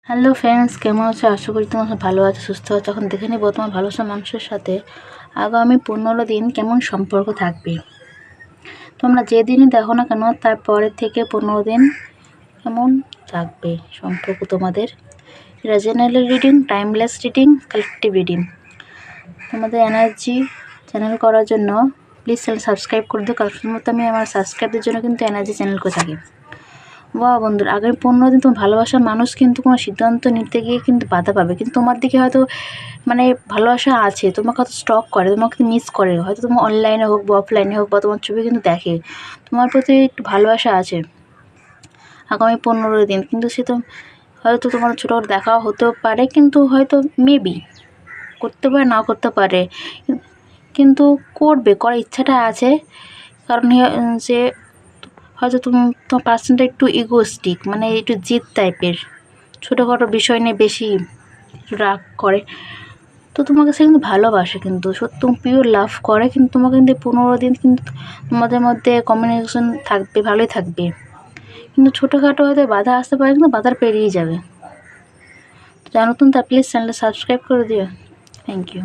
Hello friends, কেমন আছো? আশা করি তোমার ভালো আছে, সুস্থ আছে। এখন দেখে নিব তোমার ভালোবাসা মানুষের সাথে আগামী 15 দিন কেমন সম্পর্ক থাকবে। তোমরা যেদিনই দেখো না কেন তারপরে থেকে 15 দিন কেমন থাকবে সম্পর্ক তোমাদের। এটা general reading, timeless reading, collective reading. তোমাদের এনার্জি চ্যানেল করার জন্য প্লিজ চ্যানেল সাবস্ক্রাইব করে দিও। কালেকশন মতো আমি আমার সাবস্ক্রাইবদের জন্য কিন্তু এনার্জি চ্যানেল করে থাকি। বন্ধুরা, আগামী 15 দিন তোমার ভালোবাসার মানুষ কিন্তু কোনো সিদ্ধান্ত নিতে গিয়ে কিন্তু বাধা পাবে, কিন্তু তোমার দিকে হয়তো ভালোবাসা আছে, তোমাকে হয়তো স্টক করে, তোমাকে মিস করে, হয়তো তোমার অনলাইনে হোক বা অফলাইনে হোক বা তোমার ছবি কিন্তু দেখে, তোমার প্রতি একটু ভালোবাসা আছে আগামী 15 দিন। কিন্তু সে তো হয়তো তোমার ছোটো দেখাও হতেও পারে, কিন্তু হয়তো মেবি করতে পারে, নাও করতে পারে, কিন্তু করার ইচ্ছাটা আছে। কারণ যে হয়তো তোমার পার্সনটা একটু ইগোস্টিক, একটু জিদ টাইপের, ছোটোখাটো বিষয় নিয়ে বেশি রাগ করে। তো তোমাকে সে কিন্তু ভালোবাসে, কিন্তু সত্যি পিওর লাভ করে, কিন্তু তোমাকে কিন্তু 15 দিন কিন্তু তোমাদের মধ্যে কমিউনিকেশন থাকবে, ভালোই থাকবে, কিন্তু ছোটোখাটো হয়তো বাধা আসতে পারে, কিন্তু বাধার পেরিয়ে যাবে। তো জানো তুমি, তা প্লিজ চ্যানেলটা সাবস্ক্রাইব করে দিও। Thank you.